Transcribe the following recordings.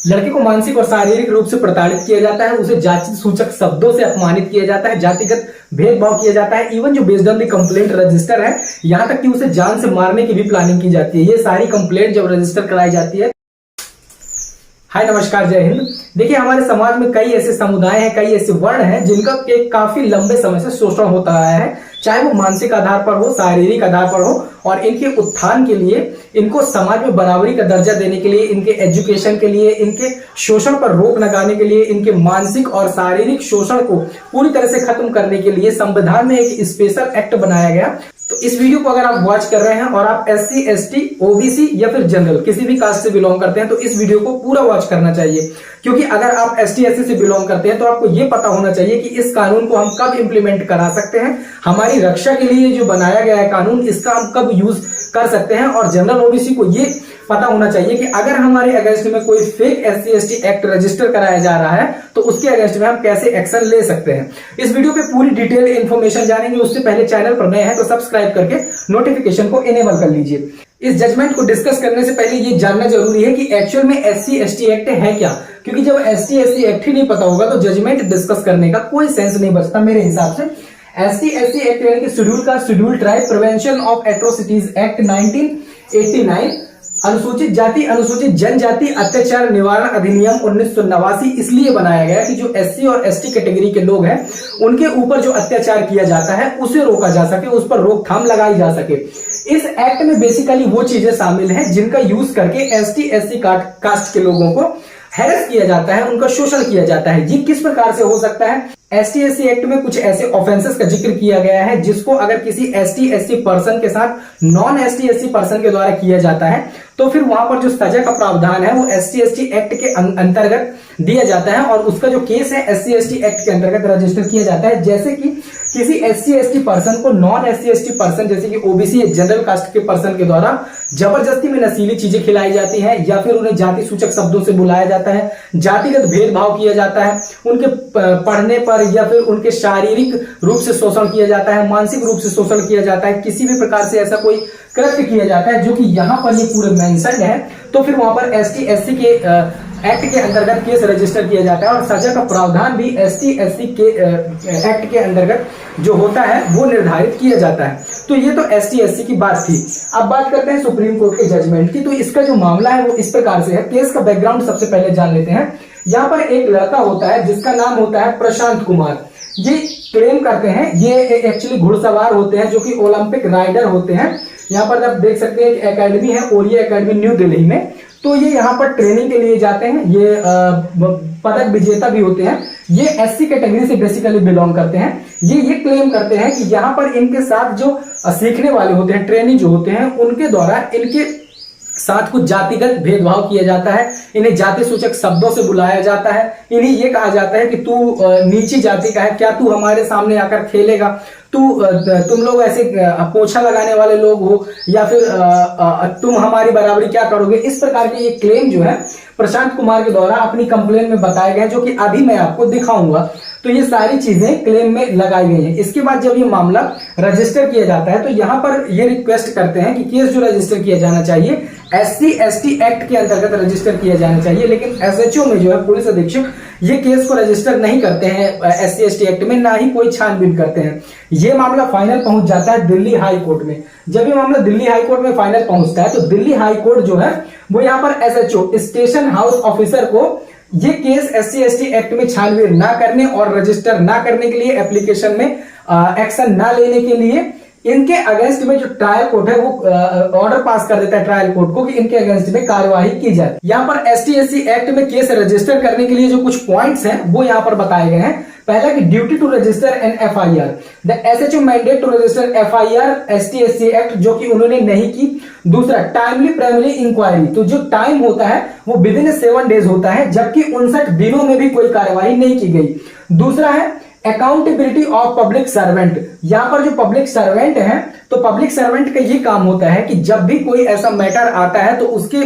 लड़के को मानसिक और शारीरिक रूप से प्रताड़ित किया जाता है, उसे जाति सूचक शब्दों से अपमानित किया जाता है, जातिगत भेदभाव किया जाता है। इवन जो based on the complaint register है, यहां तक कि उसे जान से मारने की भी प्लानिंग की जाती है। ये सारी कंप्लेंट जब रजिस्टर कराई जाती है। हाय नमस्कार, जय हिंद। देखिए, हमारे समाज में कई ऐसे समुदाय हैं, कई ऐसे वर्ण हैं जिनका एक काफी लंबे समय से शोषण होता आया है, चाहे वो मानसिक आधार पर हो, शारीरिक आधार पर हो। और इनके उत्थान के लिए, इनको समाज में बराबरी का दर्जा देने के लिए, इनके एजुकेशन के लिए, इनके शोषण पर रोक लगाने के लिए, इनके मानसिक और शारीरिक शोषण को पूरी तरह से खत्म करने के लिए संविधान में एक स्पेशल एक्ट बनाया गया। तो इस वीडियो को अगर आप वॉच कर रहे हैं और आप SC, ST, OBC या फिर जनरल किसी भी कास्ट से बिलोंग करते हैं तो इस वीडियो को पूरा वॉच करना चाहिए, क्योंकि अगर आप ST, SC से बिलोंग करते हैं तो आपको यह पता होना चाहिए कि इस कानून को हम कब इंप्लीमेंट करा सकते हैं, हमारी रक्षा के लिए जो बनाया गया है कानून, इसका हम कब यूज कर सकते हैं। और जनरल OBC को ये पता होना चाहिए कि अगर हमारे अगेंस्ट में कोई fake SC, ST act register कराया जा रहा है तो उसके अगेंस्ट में हम कैसे एक्शन ले सकते हैं। इस वीडियो पे पूरी डिटेल इंफॉर्मेशन जानेंगे। उससे पहले चैनल पर नए हैं तो सब्सक्राइब करके नोटिफिकेशन को इनेबल कर लीजिए। इस जजमेंट को डिस्कस करने से पहले ये जानना जरूरी है कि एक्चुअल में SC, ST एक्ट है क्या, क्योंकि जब SC, ST एक्ट ही नहीं पता होगा तो जजमेंट डिस्कस करने का कोई सेंस नहीं बचता मेरे हिसाब से। SC, ST एक्ट यानी कि schedule caste, schedule tribe prevention of atrocities act 1989, अनुसूचित जाति अनुसूचित जनजाति अत्याचार निवारण अधिनियम 1989 इसलिए बनाया गया कि जो SC और ST कैटेगरी के लोग हैं उनके ऊपर जो अत्याचार किया जाता है उसे रोका जा सके, उस पर रोकथाम लगाई जा सके। इस एक्ट में बेसिकली वो चीजें शामिल हैं जिनका यूज करके ST, SC कास्ट के लोगों को हैरेस किया जाता है, उनका शोषण किया जाता है। ये किस प्रकार से हो सकता है? ST, SC एक्ट में कुछ ऐसे ऑफेंसेस का जिक्र किया गया है जिसको अगर किसी ST, SC पर्सन के साथ नॉन ST, SC पर्सन के द्वारा किया जाता है तो फिर वहां पर जो सजा का प्रावधान है वो SC, ST एक्ट के अंतर्गत दिया जाता है और उसका जो केस है SC, ST एक्ट के अंतर्गत रजिस्टर किया जाता है। जैसे कि किसी SC, ST पर्सन को नॉन SC, ST पर्सन जैसे कि OBC या जनरल कास्ट के पर्सन के द्वारा जबरदस्ती में नशीली चीजें खिलाई जाती हैं, या फिर उन्हें जाति सूचक शब्दों से बुलाया जाता है, जातिगत भेदभाव किया जाता है, उनके पढ़ने पर या फिर उनके शारीरिक रूप से शोषण किया जाता है, मानसिक रूप से शोषण किया जाता है, किसी भी प्रकार से ऐसा कोई कृत्य किया जाता है जो कि यहाँ पर ये पूरे मेंशन है, तो फिर वहां पर ST, SC के एक्ट के अंतर्गत केस रजिस्टर किया जाता है और सजा का प्रावधान भी ST, SC के एक्ट के अंतर्गत जो होता है वो निर्धारित किया जाता है। तो ये तो ST, SC की बात थी। अब बात करते हैं सुप्रीम कोर्ट के जजमेंट की। तो इसका जो मामला है वो इस प्रकार से है। केस का बैकग्राउंड सबसे पहले जान लेते हैं। यहाँ पर एक लड़का होता है जिसका नाम होता है प्रशांत कुमार। ये क्लेम करते हैं, ये एक्चुअली घुड़सवार होते हैं जो कि ओलंपिक राइडर होते हैं। यहाँ पर आप देख सकते हैं एक एकेडमी है, ओरिया एकेडमी न्यू दिल्ली में। तो ये यहाँ पर ट्रेनिंग के लिए जाते हैं। ये पदक विजेता भी होते हैं। ये SC कैटेगरी से बेसिकली बिलोंग करते हैं। ये क्लेम करते हैं कि यहाँ पर इनके साथ जो सीखने वाले होते हैं, ट्रेनिंग जो होते हैं, उनके द्वारा इनके साथ कुछ जातिगत भेदभाव किया जाता है, इन्हें जाति सूचक शब्दों से बुलाया जाता है, इन्हें ये कहा जाता है कि तू नीची जाति का है, क्या तू हमारे सामने आकर खेलेगा, तुम लोग ऐसे पोछा लगाने वाले लोग हो, या फिर तुम हमारी बराबरी क्या करोगे। इस प्रकार के ये क्लेम जो है प्रशांत कुमार के द्वारा अपनी कंप्लेन में बताए गए, जो कि अभी मैं आपको दिखाऊंगा। तो ये सारी चीजें क्लेम में लगाई गई हैं। इसके बाद जब ये मामला रजिस्टर किया जाता है तो यहाँ पर ये रिक्वेस्ट करते हैं कि केस जो रजिस्टर किया जाना चाहिए SC, ST एक्ट के अंतर्गत रजिस्टर किया जाना चाहिए, लेकिन SHO में जो है पुलिस अधीक्षक ये केस को रजिस्टर नहीं करते हैं SC, ST एक्ट में, ना ही कोई छानबीन करते हैं। ये मामला फाइनल पहुंच जाता है दिल्ली हाई कोर्ट में। जब ये मामला दिल्ली हाई कोर्ट में फाइनल पहुंचता है तो दिल्ली हाई कोर्ट जो है वो यहाँ पर SHO स्टेशन हाउस ऑफिसर को ये केस SC, ST एक्ट में छानबीन ना करने और रजिस्टर ना करने के लिए, एप्लीकेशन में एक्शन ना लेने के लिए इनके अगेंस्ट में जो ट्रायल कोर्ट है वो ऑर्डर पास कर देता है ट्रायल कोर्ट को कि इनके अगेंस्ट में कार्यवाही की जाए। यहाँ पर ST, SC एक्ट में केस रजिस्टर करने के लिए जो कुछ पॉइंट्स हैं वो यहाँ पर बताए गए हैं। पहला कि duty to register an FIR, the SHO mandate to register FIR ST, SC act, जो कि उन्होंने नहीं की। दूसरा टाइमली प्राइमरी इंक्वायरी, तो जो टाइम होता है वो विदिन 7 डेज होता है, जबकि 59 दिनों में भी कोई कार्यवाही नहीं की गई। दूसरा है अकाउंटेबिलिटी ऑफ पब्लिक सर्वेंट। यहां पर जो पब्लिक सर्वेंट है तो पब्लिक सर्वेंट का ये काम होता है कि जब भी कोई ऐसा मैटर आता है तो उसके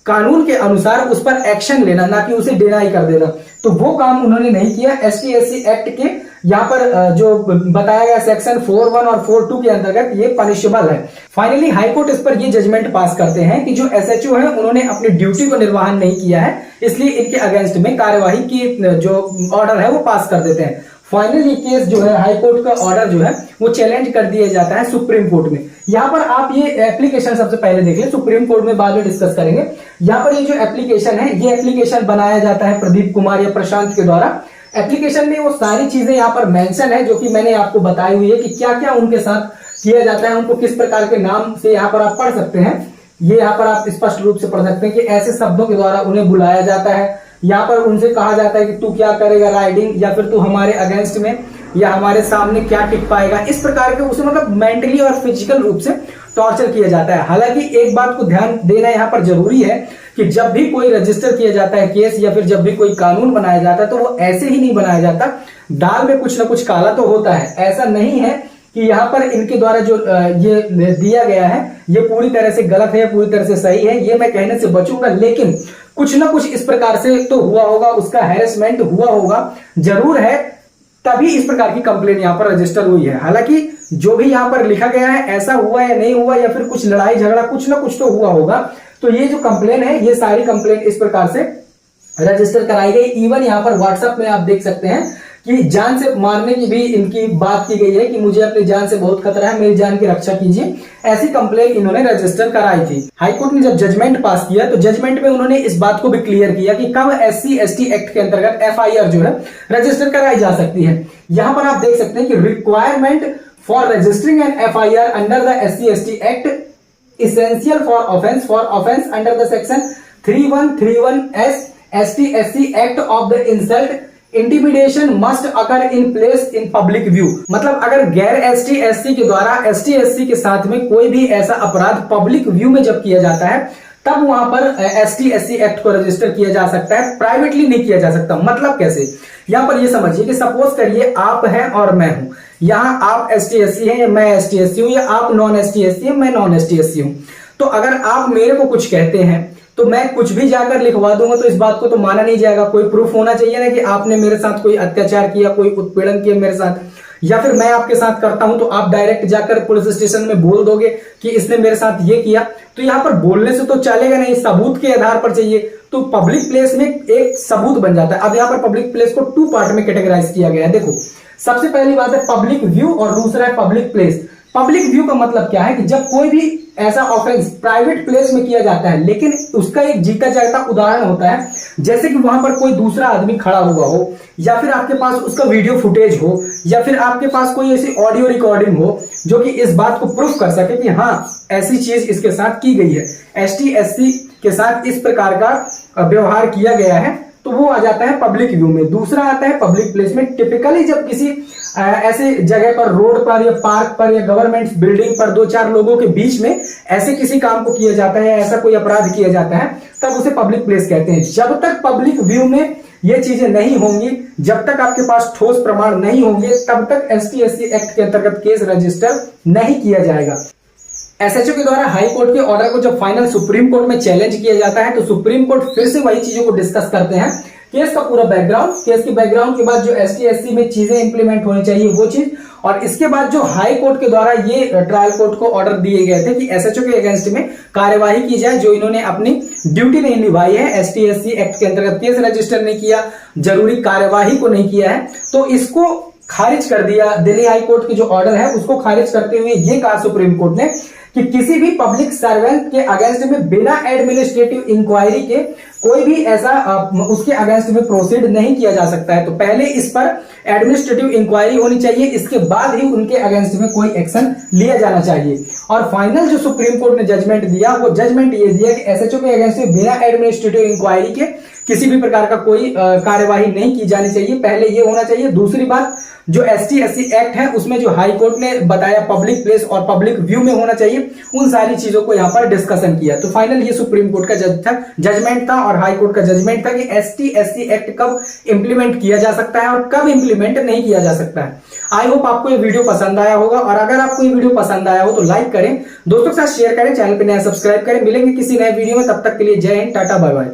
कानून के अनुसार उस पर एक्शन लेना, ना कि उसे डिनाई कर देना। तो वो काम उन्होंने नहीं किया। ST, SC एक्ट के यहाँ पर जो बताया गया सेक्शन 4(1) और 4(2) के अंतर्गत ये पनिशेबल है। फाइनली हाईकोर्ट इस पर ये जजमेंट पास करते हैं कि जो एसएचओ है उन्होंने अपनी ड्यूटी को निर्वहन नहीं किया है, इसलिए इनके अगेंस्ट में कार्यवाही की जो ऑर्डर है वो पास कर देते हैं। फाइनली ये केस जो है हाईकोर्ट का ऑर्डर जो है वो चैलेंज कर दिया जाता है सुप्रीम कोर्ट में। यहाँ पर आप ये एप्लीकेशन सबसे पहले देख लें, सुप्रीम कोर्ट में बाद में डिस्कस करेंगे। यहाँ पर ये जो एप्लीकेशन है ये एप्लीकेशन बनाया जाता है प्रदीप कुमार या प्रशांत के द्वारा। एप्लीकेशन में वो सारी चीजें यहाँ पर मेंशन है जो कि मैंने आपको बताई हुई है कि क्या क्या उनके साथ किया जाता है, उनको किस प्रकार के नाम से यहाँ पर आप पढ़ सकते हैं। ये यहाँ पर आप स्पष्ट रूप से पढ़ सकते हैं कि ऐसे शब्दों के द्वारा उन्हें बुलाया जाता है। यहाँ पर उनसे कहा जाता है कि तू क्या करेगा राइडिंग, या फिर तू हमारे अगेंस्ट में या हमारे सामने क्या टिक पाएगा, इस प्रकार के उसे मतलब मेंटली और फिजिकल रूप से टॉर्चर किया जाता है। हालांकि एक बात को ध्यान देना यहाँ पर जरूरी है कि जब भी कोई रजिस्टर किया जाता है केस या फिर जब भी कोई कानून बनाया जाता है तो वो ऐसे ही नहीं बनाया जाता, दाल में कुछ ना कुछ काला तो होता है। ऐसा नहीं है कि यहाँ पर इनके द्वारा जो ये दिया गया है ये पूरी तरह से गलत है, पूरी तरह से सही है, ये मैं कहने से बचूंगा, लेकिन कुछ ना कुछ इस प्रकार से तो हुआ होगा, उसका हैरेसमेंट हुआ होगा जरूर है, तभी इस प्रकार की कंप्लेन यहाँ पर रजिस्टर हुई है। हालांकि जो भी यहाँ पर लिखा गया है ऐसा हुआ या नहीं हुआ या फिर कुछ लड़ाई झगड़ा कुछ ना कुछ तो हुआ होगा। तो ये जो कंप्लेन है ये सारी कंप्लेन इस प्रकार से रजिस्टर कराई गई। इवन यहाँ पर व्हाट्सएप में आप देख सकते हैं कि जान से मारने की भी इनकी बात की गई है कि मुझे अपनी जान से बहुत खतरा है, मेरी जान की रक्षा कीजिए, ऐसी कंप्लेन इन्होंने रजिस्टर कराई थी। हाईकोर्ट ने जब जजमेंट पास किया तो जजमेंट में उन्होंने इस बात को भी क्लियर किया कि कब SC/ST एक्ट के अंतर्गत FIR जो है रजिस्टर कराई जा सकती है। यहां पर आप देख सकते हैं कि requirement for registering an FIR under the SC/ST act essential for offense under the section 3131 ST/SC Act of the insult intimidation must occur in place in public view. मतलब अगर गैर ST/SC के द्वारा ST/SC के साथ में कोई भी ऐसा अपराध पब्लिक व्यू में जब किया जाता है तब वहां पर ST/SC एक्ट को रजिस्टर किया जा सकता है, प्राइवेटली नहीं किया जा सकता। मतलब कैसे, यहां पर ये समझिए कि सपोज करिए आप हैं और मैं हूं, यहां आप ST/SC हैं या मैं ST/SC हूं, या आप नॉन ST/SC हैं मैं नॉन ST/SC हूं। तो अगर आप मेरे को कुछ कहते हैं तो मैं कुछ भी जाकर लिखवा दूंगा तो इस बात को तो माना नहीं जाएगा। कोई प्रूफ होना चाहिए ना कि आपने मेरे साथ कोई अत्याचार किया, कोई उत्पीड़न किया मेरे साथ, या फिर मैं आपके साथ करता हूं तो आप डायरेक्ट जाकर पुलिस स्टेशन में बोल दोगे कि इसने मेरे साथ ये किया। तो यहां पर बोलने से तो चलेगा नहीं, सबूत के आधार पर चाहिए। तो पब्लिक प्लेस में एक सबूत बन जाता है। अब यहां पर पब्लिक प्लेस को 2 पार्ट में कैटेगराइज किया गया है। देखो, सबसे पहली बात है पब्लिक व्यू और दूसरा है पब्लिक प्लेस। पब्लिक व्यू का मतलब क्या है कि जब कोई भी ऐसा ऑफेंस प्राइवेट प्लेस में किया जाता है, लेकिन उसका एक जीता जागता उदाहरण होता है, जैसे कि वहां पर कोई दूसरा आदमी खड़ा हुआ हो, या फिर आपके पास उसका वीडियो फुटेज हो, या फिर आपके पास कोई ऐसी ऑडियो रिकॉर्डिंग हो जो कि इस बात को प्रूफ कर सके कि हाँ ऐसी चीज इसके साथ की गई है, ST/SC के साथ इस प्रकार का व्यवहार किया गया है, तो वो आ जाता है पब्लिक व्यू में। दूसरा आता है पब्लिक प्लेस में। टिपिकली जब किसी ऐसे जगह पर, रोड पर या पार्क पर या गवर्नमेंट बिल्डिंग पर 2-4 लोगों के बीच में ऐसे किसी काम को किया जाता है, ऐसा कोई अपराध किया जाता है, तब उसे पब्लिक प्लेस कहते हैं। जब तक पब्लिक व्यू में ये चीजें नहीं होंगी, जब तक आपके पास ठोस प्रमाण नहीं होंगे, तब तक ST/SC एक्ट के अंतर्गत केस रजिस्टर नहीं किया जाएगा। SHO के द्वारा हाई कोर्ट के ऑर्डर को जब फाइनल सुप्रीम कोर्ट में चैलेंज किया जाता है तो सुप्रीम कोर्ट फिर से वही चीजों को डिस्कस करते हैं, केस का पूरा बैकग्राउंड, केस के बैकग्राउंड के बाद जो ST/SC में चीजें इंप्लीमेंट होनी चाहिए वो चीज, और इसके बाद जो हाई कोर्ट के द्वारा ये ट्रायल कोर्ट को ऑर्डर दिए गए थे कि SHO के अगेंस्ट में कार्यवाही की जाए जो इन्होंने अपनी ड्यूटी नहीं निभाई है, ST/SC एक्ट के अंतर्गत केस रजिस्टर नहीं किया, जरूरी कार्यवाही को नहीं किया है, तो इसको खारिज कर दिया। दिल्ली हाई कोर्ट की जो ऑर्डर है उसको खारिज करते हुए ये कहा सुप्रीम कोर्ट ने कि किसी भी पब्लिक सर्वेंट के अगेंस्ट में बिना एडमिनिस्ट्रेटिव इंक्वायरी के कोई भी ऐसा उसके अगेंस्ट में प्रोसीड नहीं किया जा सकता है। तो पहले इस पर एडमिनिस्ट्रेटिव इंक्वायरी होनी चाहिए, इसके बाद ही उनके अगेंस्ट में कोई एक्शन लिया जाना चाहिए। और फाइनल जो सुप्रीम कोर्ट ने जजमेंट दिया वो जजमेंट ये दिया कि SHO के अगेंस्ट में बिना एडमिनिस्ट्रेटिव इंक्वायरी के किसी भी प्रकार का कोई कार्यवाही नहीं की जानी चाहिए, पहले ये होना चाहिए। दूसरी बात, जो ST/SC एक्ट है उसमें जो हाई कोर्ट ने बताया पब्लिक प्लेस और पब्लिक व्यू में होना चाहिए, उन सारी चीजों को यहाँ पर डिस्कशन किया। तो फाइनल ये सुप्रीम कोर्ट का जजमेंट था और हाई कोर्ट का जजमेंट था कि ST/SC एक्ट कब इंप्लीमेंट किया जा सकता है और कब इंप्लीमेंट नहीं किया जा सकता है। आई होप आपको ये वीडियो पसंद आया होगा, और अगर आपको ये वीडियो पसंद आया हो तो लाइक करें, दोस्तों के साथ शेयर करें, चैनल पर नया सब्सक्राइब करें। मिलेंगे किसी नए वीडियो में, तब तक के लिए जय हिंद, टाटा, बाय बाय।